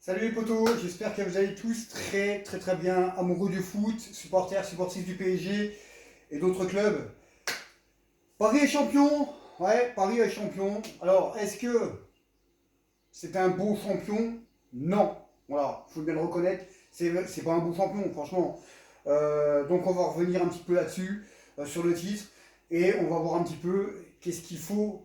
Salut les potos, j'espère que vous allez tous très bien, amoureux du foot, supporters, supportrices du PSG et d'autres clubs. Paris est champion, ouais, Paris est champion. Alors, est-ce que c'est un beau champion? Non. Voilà, il faut bien le reconnaître, c'est pas un beau champion, franchement. Donc on va revenir un petit peu là-dessus, sur le titre, et on va voir un petit peu qu'est-ce qu'il faut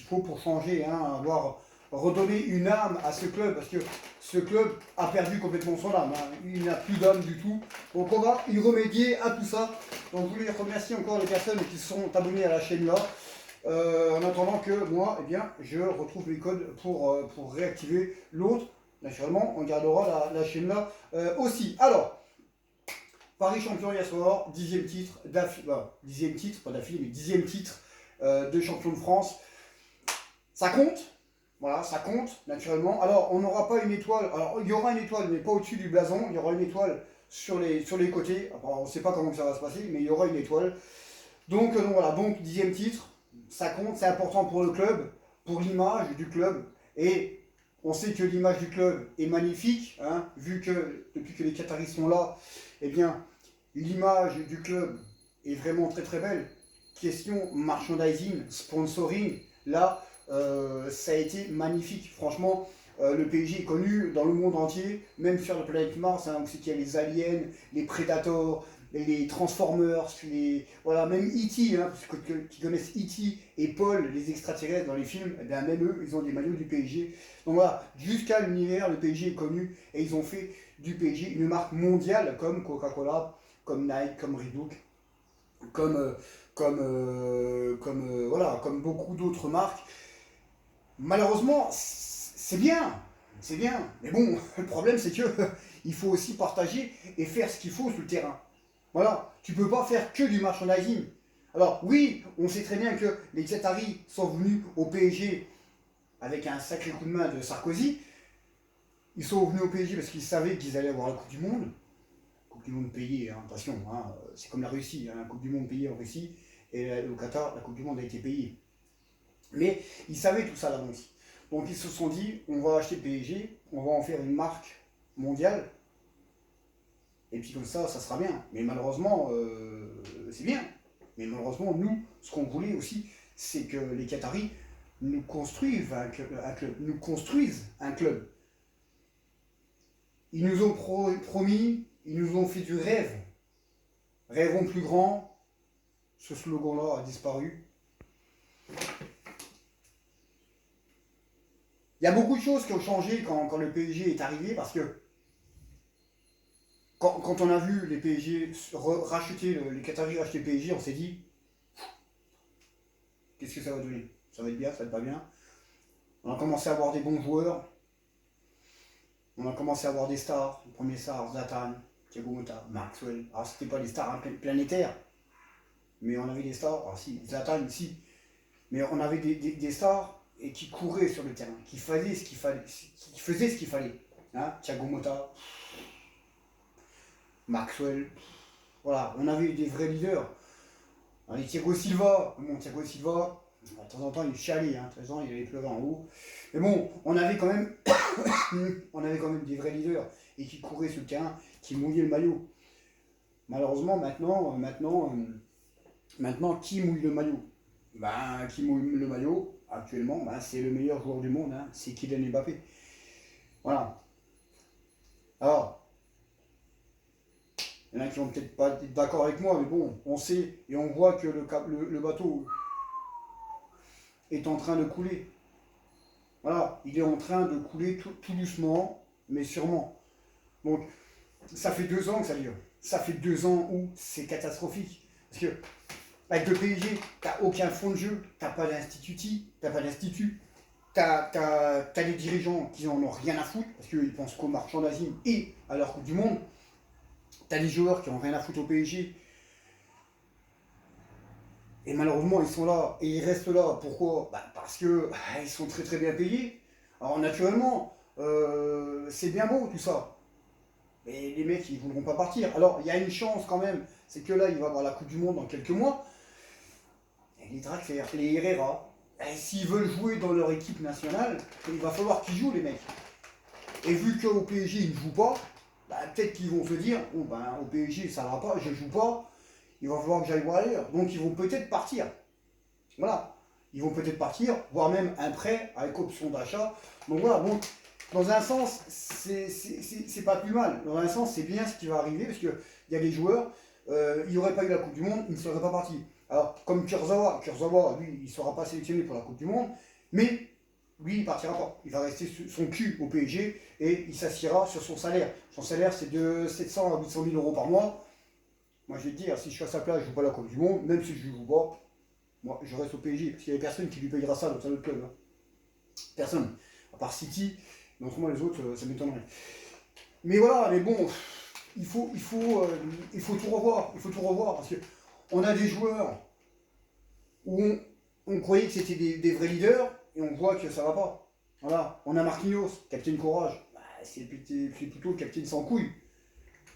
pour changer, hein, avoir redonner une âme à ce club, parce que ce club a perdu complètement son âme, hein. Il n'a plus d'âme du tout. Donc on va y remédier à tout ça. Donc je voulais remercier encore les personnes qui se sont abonnées à la chaîne là. En attendant que moi, eh bien, je retrouve mes codes pour réactiver l'autre. Naturellement, on gardera la chaîne là aussi. Alors, Paris champion hier soir, 10e titre d'affilée, 10e titre, pas d'affilée, mais 10e titre de champion de France. Ça compte, voilà, ça compte, naturellement. Alors, on n'aura pas une étoile, alors il y aura une étoile, mais pas au-dessus du blason, il y aura une étoile sur les côtés. Alors, on ne sait pas comment ça va se passer, mais il y aura une étoile. Donc voilà, donc 10e titre, ça compte, c'est important pour le club, pour l'image du club. Et on sait que l'image du club est magnifique, hein, vu que depuis que les Qataris sont là, eh bien, l'image du club est vraiment très belle. Question merchandising, sponsoring, là, ça a été magnifique. Franchement, le PSG est connu dans le monde entier, même sur la planète Mars, hein, on sait qu'il y a les aliens, les Predators, les Transformers, voilà, même E.T., hein, parce que qui connaissent E.T. et Paul, les extraterrestres dans les films, eh bien, même eux, ils ont des maillots du PSG. Donc voilà, jusqu'à l'univers, le PSG est connu et ils ont fait du PSG une marque mondiale comme Coca-Cola, comme Nike, comme Reebok, voilà, comme beaucoup d'autres marques. Malheureusement, c'est bien, mais bon, le problème c'est que il faut aussi partager et faire ce qu'il faut sur le terrain. Voilà, tu peux pas faire que du merchandising. Alors oui, on sait très bien que les Qataris sont venus au PSG avec un sacré coup de main de Sarkozy. Ils sont venus au PSG parce qu'ils savaient qu'ils allaient avoir la Coupe du Monde. Coupe du Monde payée, hein, attention, hein, c'est comme la Russie, hein, Coupe du Monde payée en Russie, et au Qatar, la Coupe du Monde a été payée. Mais ils savaient tout ça l'avance. Donc ils se sont dit, on va acheter le PSG, on va en faire une marque mondiale, et puis comme ça sera bien. Mais malheureusement, c'est bien. Mais malheureusement, nous, ce qu'on voulait aussi, c'est que les Qataris nous construisent un club. Ils nous ont promis, ils nous ont fait du rêve. Rêvons plus grand. Ce slogan-là a disparu. Il y a beaucoup de choses qui ont changé quand le PSG est arrivé, parce que quand on a vu les PSG racheter, les Qataris racheter le PSG, on s'est dit, qu'est-ce que ça va donner? Ça va être bien, ça va être pas bien. On a commencé à avoir des bons joueurs, on a commencé à avoir des stars. Les premiers stars, Zlatan, Thiago Motta, Maxwell. Alors c'était pas des stars planétaires, mais on avait des stars. Alors si, Zlatan, si. Mais on avait des stars et qui couraient sur le terrain, qui faisaient ce qu'il fallait. Qui faisaient ce qu'il fallait. Hein, Thiago Motta, Maxwell. Voilà, on avait des vrais leaders. On avait Thiago Silva. Bon, Thiago Silva, de temps en temps, il chialait, hein, de temps en temps, il allait pleurer en haut. Mais bon, on avait quand même des vrais leaders et qui couraient sur le terrain, qui mouillaient le maillot. Malheureusement, maintenant, qui mouille le maillot? Qui mouille le maillot, actuellement, c'est le meilleur joueur du monde, hein, c'est Kylian Mbappé. Voilà. Alors, il y en a qui vont peut-être pas être d'accord avec moi, mais bon, on sait et on voit que le bateau est en train de couler. Voilà, il est en train de couler tout doucement, mais sûrement. Donc, ça fait 2 ans que ça dure. Ça fait 2 ans où c'est catastrophique. Parce que, avec le PSG, t'as aucun fond de jeu, t'as pas d'institut, t'as des dirigeants qui en ont rien à foutre, parce qu'ils pensent qu'au merchandising et à leur Coupe du Monde. T'as des joueurs qui ont rien à foutre au PSG. Et malheureusement, ils sont là, et ils restent là. Pourquoi? Parce que ils sont très bien payés. Alors naturellement, c'est bien beau tout ça. Mais les mecs, ils ne voudront pas partir. Alors, il y a une chance quand même, c'est que là, il va y avoir la Coupe du Monde dans quelques mois. Et les Draxler, les Herrera, s'ils veulent jouer dans leur équipe nationale, il va falloir qu'ils jouent, les mecs. Et vu qu'au PSG, ils ne jouent pas, bah, peut-être qu'ils vont se dire, oh, ben, au PSG, ça va pas, je joue pas, il va falloir que j'aille voir ailleurs. Donc ils vont peut-être partir. Voilà. Ils vont peut-être partir, voire même un prêt avec option d'achat. Donc voilà, donc dans un sens, c'est pas plus mal. Dans un sens, c'est bien ce qui va arriver, parce qu'il y a des joueurs, il n'y aurait pas eu la Coupe du Monde, ils ne seraient pas partis. Alors, comme Kurzawa, lui, il ne sera pas sélectionné pour la Coupe du Monde, mais lui, il ne partira pas. Il va rester son cul au PSG et il s'assiera sur son salaire. Son salaire, c'est de 700 à 800 000 euros par mois. Moi, je vais te dire, si je suis à sa place, je ne joue pas la Coupe du Monde, même si je ne joue pas, moi, je reste au PSG, parce qu'il n'y a personne qui lui payera ça dans un autre club. Hein. Personne. À part City, mais autrement les autres, ça m'étonnerait. Mais voilà, mais bon, il faut tout revoir. Il faut tout revoir, parce qu'on a des joueurs où on croyait que c'était des vrais leaders, et on voit que ça va pas. Voilà, on a Marquinhos, capitaine courage. Bah, c'est plutôt le capitaine sans couilles.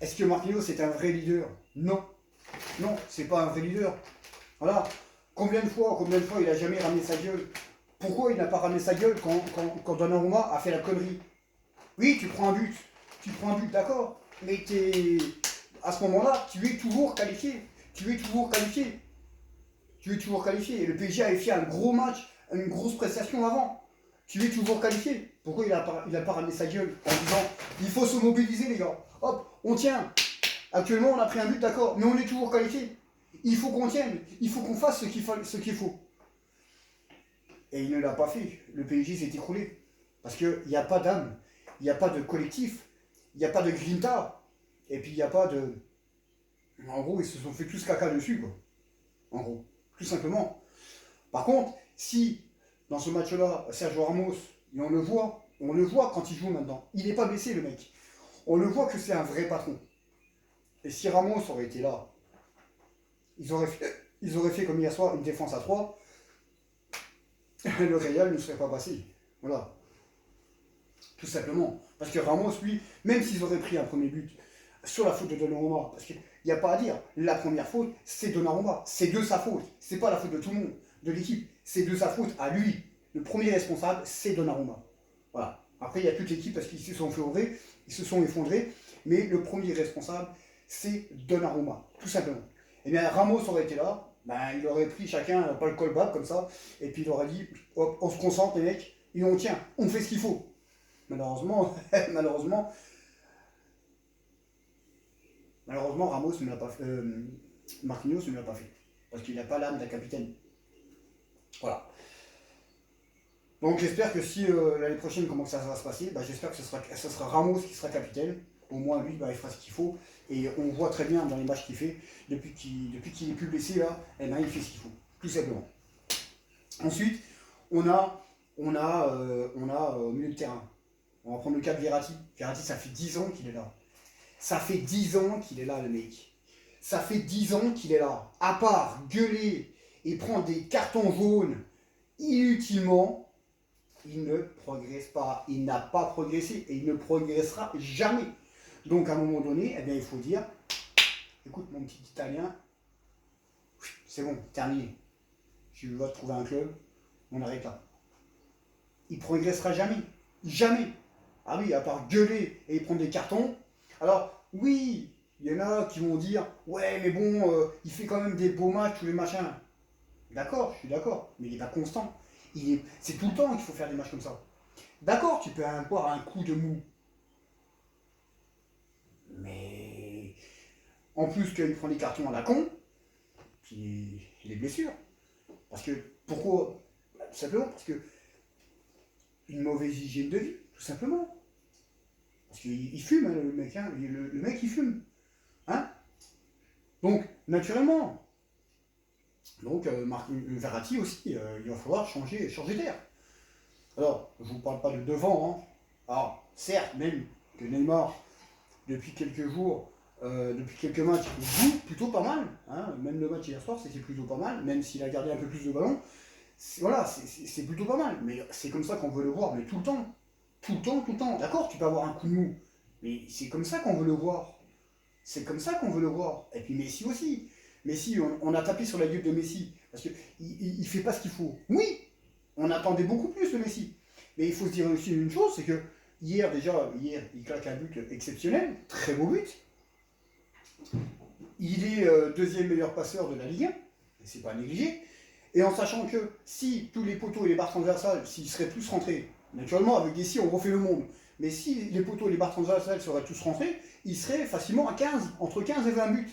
Est-ce que Marquinhos est un vrai leader? Non. Non, c'est pas un vrai leader. Voilà. Combien de fois il a jamais ramené sa gueule? Pourquoi il n'a pas ramené sa gueule quand Donnarumma a fait la connerie? Oui, tu prends un but, d'accord. Mais à ce moment-là, tu es toujours qualifié. Tu es toujours qualifié. Et le PSG avait fait un gros match, une grosse prestation avant. Tu es toujours qualifié. Pourquoi il a pas ramené sa gueule en disant il faut se mobiliser les gars. Hop, on tient. Actuellement on a pris un but, d'accord, mais on est toujours qualifié. Il faut qu'on tienne, il faut qu'on fasse ce qu'il faut. Et il ne l'a pas fait. Le PSG s'est écroulé. Parce qu'il n'y a pas d'âme, il n'y a pas de collectif, il n'y a pas de grinta. Et puis il n'y a pas de... En gros, ils se sont fait tous caca dessus, quoi. En gros, tout simplement. Par contre, si dans ce match-là, Sergio Ramos, et on le voit quand il joue maintenant, il n'est pas blessé le mec. On le voit que c'est un vrai patron. Et si Ramos aurait été là, ils auraient fait comme hier soir une défense à 3, le Real ne serait pas passé. Voilà. Tout simplement. Parce que Ramos, lui, même s'ils auraient pris un premier but sur la faute de Donnarumma, parce qu'il n'y a pas à dire, la première faute, c'est Donnarumma. C'est de sa faute. C'est pas la faute de tout le monde, de l'équipe. C'est de sa faute à lui. Le premier responsable, c'est Donnarumma. Voilà. Après, il y a toute l'équipe parce qu'ils se sont effondrés. Mais le premier responsable, c'est Donnarumma. Tout simplement. Et bien, Ramos aurait été là. Ben, il aurait pris chacun, pas le callback comme ça, et puis il aurait dit, hop, on se concentre les mecs, et on tient, on fait ce qu'il faut. Malheureusement, Ramos ne l'a pas fait, Marquinhos ne l'a pas fait, parce qu'il n'a pas l'âme d'un capitaine. Voilà. Donc j'espère que si l'année prochaine, comment ça va se passer, bah, j'espère que ce sera Ramos qui sera capitaine. Au moins lui, bah, il fera ce qu'il faut. Et on voit très bien dans les matchs qu'il fait, depuis qu'il est plus blessé là, eh ben, il fait ce qu'il faut, tout simplement. Ensuite, on a au milieu de terrain. On va prendre le cas de Verratti. Verratti, ça fait 10 ans qu'il est là. Ça fait 10 ans qu'il est là, le mec. Ça fait 10 ans qu'il est là. À part gueuler et prendre des cartons jaunes inutilement, il ne progresse pas. Il n'a pas progressé et il ne progressera jamais. Donc à un moment donné, eh bien, il faut dire, écoute mon petit Italien, c'est bon, terminé. Tu vas trouver un club, on arrête là. Il ne progressera jamais. Jamais. Ah oui, à part gueuler et prendre des cartons. Alors, oui, il y en a qui vont dire, ouais, mais bon, il fait quand même des beaux matchs, tous les machins. D'accord, je suis d'accord, mais il n'est pas constant. C'est tout le temps qu'il faut faire des matchs comme ça. D'accord, tu peux avoir un coup de mou. Mais en plus qu'il prend des cartons à la con, puis les blessures. Parce que, pourquoi? Tout simplement parce que une mauvaise hygiène de vie, tout simplement. Parce qu'il fume, hein, le mec, hein, le mec il fume. Hein? Donc, naturellement. Donc, Verratti aussi, il va falloir changer d'air. Alors, je ne vous parle pas de devant. Hein. Alors, certes, même que Neymar, depuis quelques jours, depuis quelques matchs, il joue plutôt pas mal. Hein. Même le match hier soir, c'était plutôt pas mal, même s'il a gardé un peu plus de ballon. Voilà, c'est plutôt pas mal. Mais c'est comme ça qu'on veut le voir, mais tout le temps. Tout le temps, tout le temps. D'accord, tu peux avoir un coup de mou. Mais c'est comme ça qu'on veut le voir. C'est comme ça qu'on veut le voir. Et puis Messi aussi. Messi, on a tapé sur la gueule de Messi. Parce qu'il ne fait pas ce qu'il faut. Oui, on attendait beaucoup plus de Messi. Mais il faut se dire aussi une chose, c'est que Hier, il claque un but exceptionnel, très beau but. Il est deuxième meilleur passeur de la Ligue 1, c'est pas négligé. Et en sachant que si tous les poteaux et les barres transversales, s'ils seraient tous rentrés, naturellement avec des si on refait le monde, mais si les poteaux et les barres transversales seraient tous rentrés, ils seraient facilement à 15, entre 15 et 20 buts.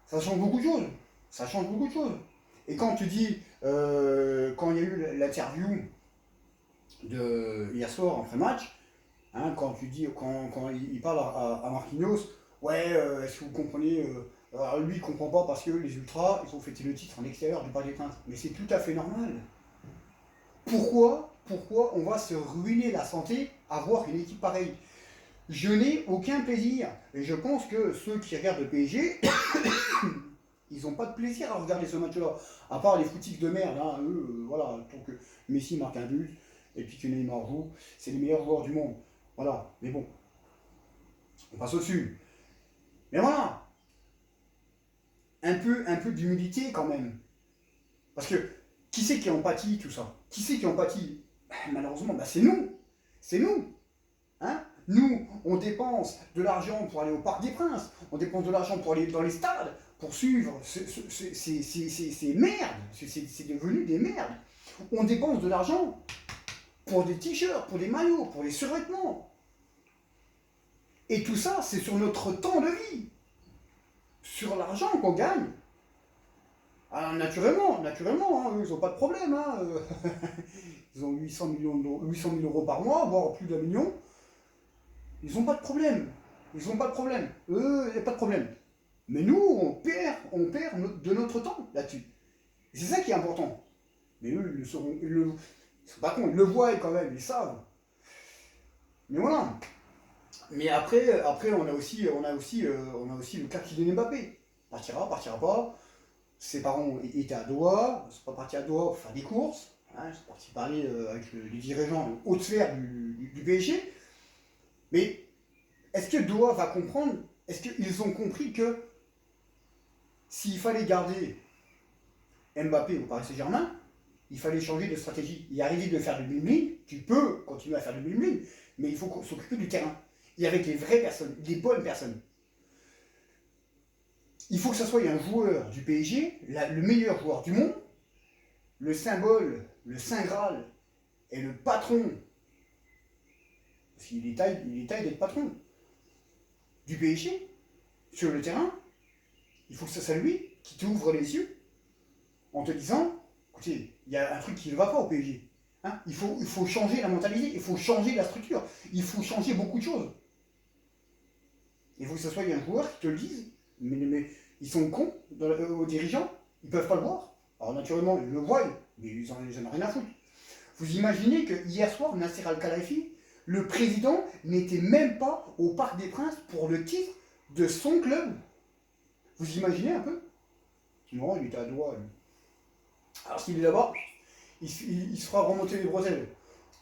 Ça change beaucoup de choses. Ça change beaucoup de choses. Et quand tu dis, quand il y a eu l'interview de hier soir en pré-match, hein, quand il parle à Marquinhos, ouais, est-ce que vous comprenez alors lui, il comprend pas parce que les Ultras, ils ont fêté le titre en extérieur du Parc des Princes. Mais c'est tout à fait normal. Pourquoi on va se ruiner la santé à voir une équipe pareille? Je n'ai aucun plaisir. Et je pense que ceux qui regardent le PSG, ils n'ont pas de plaisir à regarder ce match-là. À part les footix de merde, hein, eux, voilà, tant que Messi marque un but, et puis que Neymar joue, c'est les meilleurs joueurs du monde. Voilà, mais bon, on passe au-dessus. Mais voilà, un peu d'humilité quand même. Parce que qui c'est qui en pâtit tout ça? Qui c'est qui en pâtit? Malheureusement, bah c'est nous. C'est nous. Hein? Nous, on dépense de l'argent pour aller au Parc des Princes, on dépense de l'argent pour aller dans les stades, pour suivre ces merdes, c'est devenu des merdes. On dépense de l'argent pour des t-shirts, pour des maillots, pour des survêtements. Et tout ça, c'est sur notre temps de vie, sur l'argent qu'on gagne. Alors naturellement, hein, ils n'ont pas de problème. Hein, ils ont 800 000 euros par mois, voire plus d'1 million. Ils n'ont pas de problème. Ils n'ont pas de problème. Eux, il n'y a pas de problème. Mais nous, on perd de notre temps là-dessus. C'est ça qui est important. Mais eux, ils sont pas cons, ils le voient quand même, ils savent. Mais voilà. Mais après on a aussi le cas Kylian Mbappé. Partira pas. Ses parents étaient à Doha, ils sont pas partis à Doha pour faire des courses. Hein, ils sont partis parler avec les dirigeants haute sphère du PSG. Mais est-ce que Doha va comprendre? Est-ce qu'ils ont compris que s'il fallait garder Mbappé au Paris Saint-Germain, il fallait changer de stratégie et arrêter de faire du bling-bling? Tu peux continuer à faire du bling-bling, mais il faut s'occuper du terrain. Et avec les vraies personnes, les bonnes personnes. Il faut que ce soit un joueur du PSG, le meilleur joueur du monde, le symbole, le Saint Graal et le patron, parce qu'il est taille d'être patron du PSG sur le terrain. Il faut que ce soit lui qui t'ouvre les yeux en te disant, écoutez, il y a un truc qui ne va pas au PSG. Hein, il faut changer la mentalité, il faut changer la structure, il faut changer beaucoup de choses. Il faut que ce soit un joueur qui te le dise, mais ils sont cons aux dirigeants, ils ne peuvent pas le voir. Alors naturellement, ils le voient, mais ils n'en ont rien à foutre. Vous imaginez que hier soir, Nasser Al-Khelaifi, le président, n'était même pas au Parc des Princes pour le titre de son club. Vous imaginez un peu? Non, il était à Doha. Alors s'il est là-bas, il se fera remonter les bretelles.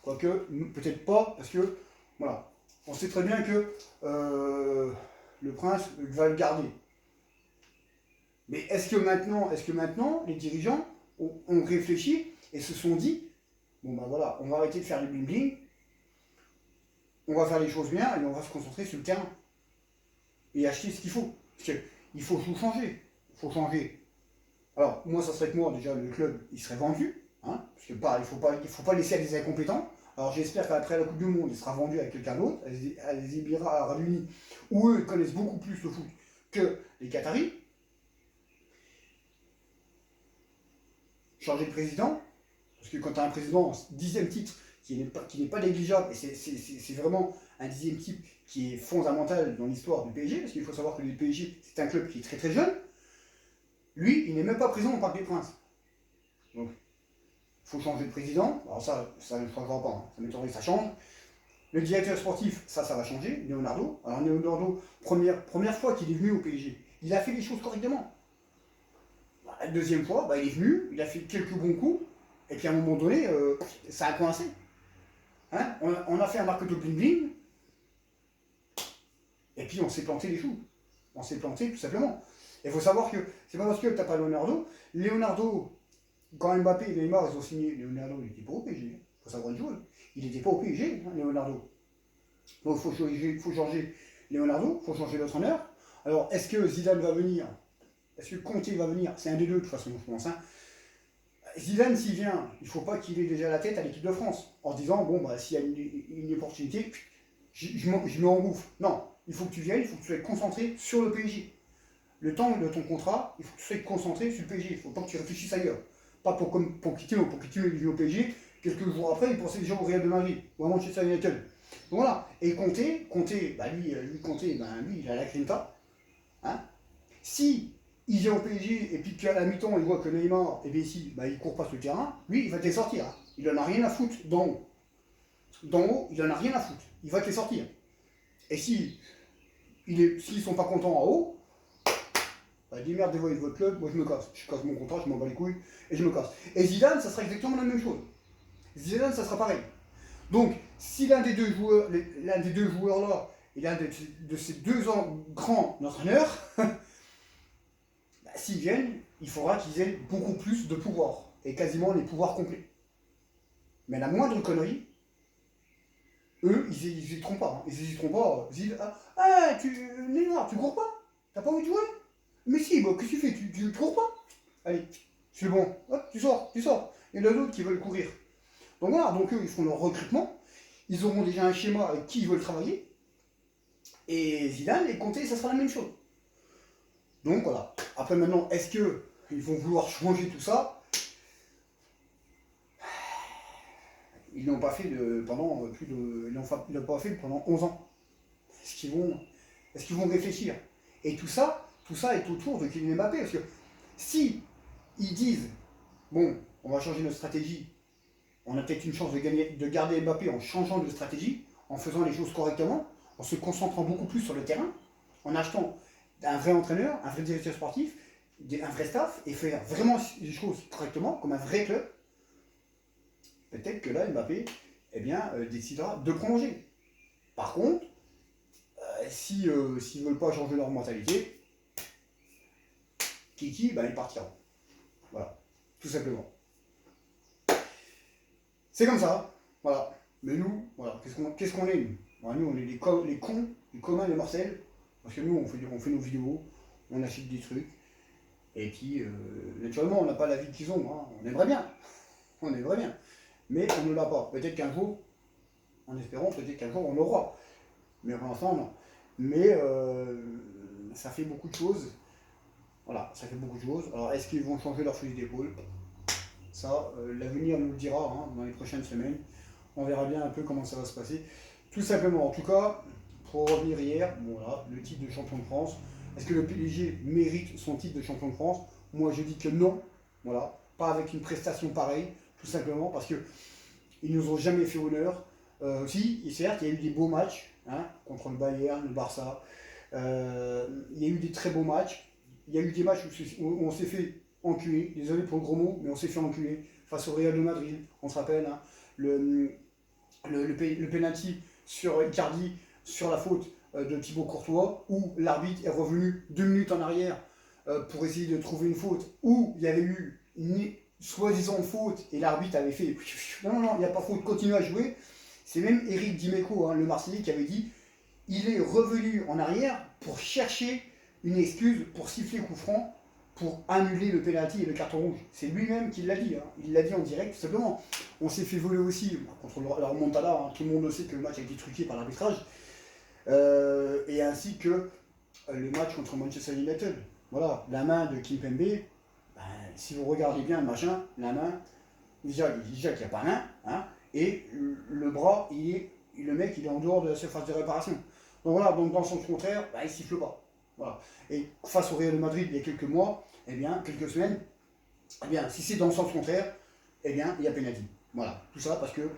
Quoique, peut-être pas, parce que, voilà, on sait très bien que le prince va le garder. Mais est-ce que maintenant, les dirigeants ont réfléchi et se sont dit, bon ben voilà, on va arrêter de faire du bling-bling, on va faire les choses bien et on va se concentrer sur le terrain. Et acheter ce qu'il faut. Parce qu'il faut tout changer. Il faut changer. Alors, moi, ça serait que moi, déjà, le club, il serait vendu. Hein, parce que il faut pas laisser à des incompétents. Alors j'espère qu'après la Coupe du Monde, il sera vendu à quelqu'un d'autre, à les Émirats Arabes Unis, où eux connaissent beaucoup plus le foot que les Qataris. Changer de président, parce que quand tu as un président, 10e titre, qui n'est pas négligeable, et c'est vraiment un 10e titre qui est fondamental dans l'histoire du PSG, parce qu'il faut savoir que le PSG, c'est un club qui est très très jeune, lui, il n'est même pas présent au Parc des Princes. Donc, il faut changer de président. Alors ça ne changera pas, hein. Ça m'étonnerait que ça change. Le directeur sportif, ça va changer, Leonardo. Alors Leonardo, première fois qu'il est venu au PSG, il a fait les choses correctement. La deuxième fois, il est venu, il a fait quelques bons coups, et puis à un moment donné, ça a coincé. Hein, on a fait un marketing bling-bling, et puis on s'est planté les choux. On s'est planté tout simplement. Il faut savoir que c'est pas parce que tu n'as pas Leonardo, quand Mbappé et Neymar ils ont signé, Leonardo il n'était pas au PSG. Il faut savoir une chose. il n'était pas au PSG, hein, Leonardo. Donc il faut changer Leonardo, il faut changer l'entraîneur. Alors, est-ce que Zidane va venir? Est-ce que Conte va venir? C'est un des deux, de toute façon, je pense. Hein. Zidane, s'il vient, il ne faut pas qu'il ait déjà la tête à l'équipe de France, en se disant, bon, bah, s'il y a une opportunité, je m'engouffre. Non, il faut que tu viennes, il faut que tu sois concentré sur le PSG. Le temps de ton contrat, il faut que tu sois concentré sur le PSG. Il ne faut pas que tu réfléchisses ailleurs. Pas pour Pochettino. Pochettino, il vient au PSG, quelques jours après, il pensait déjà au Real de Madrid, ou à Manchester United. Donc voilà. Et Conte, bah lui, il a la grinta. Hein. Si il vient au PSG et puis qu'à la mi-temps, il voit que Neymar et Messi, bah, il court pas sur le terrain, lui, il va te les sortir. Hein. Il en a rien à foutre d'en haut. D'en haut, il en a rien à foutre. Il va te les sortir. Et si s'ils sont pas contents en haut, bah, dis merde, dévoilez votre club, moi je me casse. Je casse mon contrat, je m'en bats les couilles et je me casse. Et Zidane, ça sera exactement la même chose. Zidane, ça sera pareil. Donc, si l'un des deux joueurs là, et l'un de ces deux grands entraîneurs, bah, s'ils viennent, il faudra qu'ils aient beaucoup plus de pouvoir, et quasiment les pouvoirs complets. Mais la moindre connerie, eux, ils n'hésiteront pas. Hein. Ils n'hésiteront pas. Neymar, tu cours pas? T'as pas envie de jouer? Mais si, bah, qu'est-ce que tu fais? Tu cours pas? Allez, c'est bon. Hop, tu sors. Il y en a d'autres qui veulent courir. Donc voilà, donc eux, ils font leur recrutement. Ils auront déjà un schéma avec qui ils veulent travailler. Et Zidane et Conte, ça sera la même chose. Donc voilà. Après maintenant, est-ce qu'ils vont vouloir changer tout ça? Ils l'ont pas fait pendant ils l'ont pas fait pendant 11 ans. Est-ce qu'ils vont réfléchir? Et tout ça est autour de Kylian Mbappé. Parce que si ils disent, bon, on va changer notre stratégie, on a peut-être une chance de garder Mbappé en changeant de stratégie, en faisant les choses correctement, en se concentrant beaucoup plus sur le terrain, en achetant un vrai entraîneur, un vrai directeur sportif, un vrai staff, et faire vraiment les choses correctement, comme un vrai club, peut-être que là, Mbappé décidera de prolonger. Par contre, s'ils ne veulent pas changer leur mentalité, Kiki, il partira. Voilà, tout simplement. C'est comme ça, voilà. Mais nous, voilà, qu'est-ce qu'on est, nous? Voilà, nous, on est les cons, les communs des mortels, parce que nous, on fait nos vidéos, on achète des trucs, et puis, naturellement, on n'a pas la vie qu'ils ont, hein. On aimerait bien, mais on ne l'a pas. Peut-être qu'un jour, en espérant, peut-être qu'un jour, on l'aura. Mais pour l'instant, non. Mais ça fait beaucoup de choses. Voilà, ça fait beaucoup de choses. Alors, est-ce qu'ils vont changer leur fusil d'épaule? Ça, l'avenir nous le dira hein, dans les prochaines semaines. On verra bien un peu comment ça va se passer. Tout simplement, en tout cas, pour revenir hier, bon, voilà, le titre de champion de France. Est-ce que le PSG mérite son titre de champion de France? Moi, je dis que non. Voilà, pas avec une prestation pareille, tout simplement parce que ils nous ont jamais fait honneur. Si, et certes, il y a eu des beaux matchs hein, contre le Bayern, le Barça. Il y a eu des très beaux matchs. Il y a eu des matchs où on s'est fait enculer. Désolé pour le gros mot, mais on s'est fait enculer face au Real de Madrid. On se rappelle hein, le penalty sur Icardi sur la faute de Thibaut Courtois, où l'arbitre est revenu 2 minutes en arrière pour essayer de trouver une faute, où il y avait eu une soi-disant faute et l'arbitre avait fait non, il n'y a pas faute, continue à jouer. C'est même Eric Dimeco, hein, le Marseillais, qui avait dit il est revenu en arrière pour chercher une excuse pour siffler coup franc pour annuler le penalty et le carton rouge. C'est lui-même qui l'a dit, hein. Il l'a dit en direct, tout simplement. On s'est fait voler aussi contre la remontada, hein. Tout le monde sait que le match a été truqué par l'arbitrage, et ainsi que le match contre Manchester United. Voilà, la main de Kimpembe, si vous regardez bien le machin, la main, déjà qu'il n'y a pas main, hein, et le bras, le mec il est en dehors de la surface de réparation. Donc voilà, donc dans le sens contraire, il ne siffle pas. Voilà. Et face au Real de Madrid il y a quelques mois, quelques semaines, si c'est dans le sens contraire, il y a pénalty. Voilà, tout ça parce que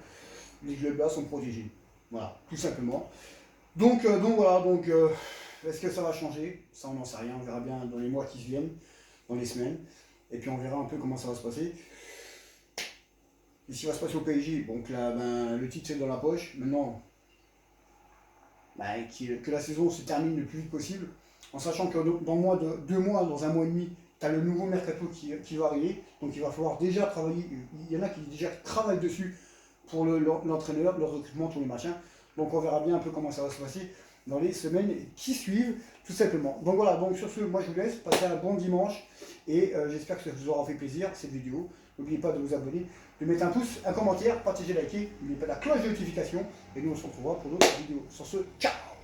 les clubs là sont protégés. Voilà, tout simplement. Donc est-ce que ça va changer? Ça on n'en sait rien, on verra bien dans les mois qui viennent, dans les semaines, et puis on verra un peu comment ça va se passer. Et ce qui va se passer au PSG, donc là, le titre c'est dans la poche. Maintenant, que la saison se termine le plus vite possible, en sachant que dans 2 mois, dans 1 mois et demi, tu as le nouveau mercato qui va arriver, donc il va falloir déjà travailler, il y en a qui déjà travaillent dessus pour l'entraîneur, le recrutement, tous les machins. Donc on verra bien un peu comment ça va se passer dans les semaines qui suivent, tout simplement. Donc voilà, donc sur ce, moi je vous laisse, passer un bon dimanche, et j'espère que ça vous aura fait plaisir, cette vidéo. N'oubliez pas de vous abonner, de mettre un pouce, un commentaire, partager, liker, n'oubliez pas la cloche de notification, et nous on se retrouvera pour d'autres vidéos. Sur ce, ciao!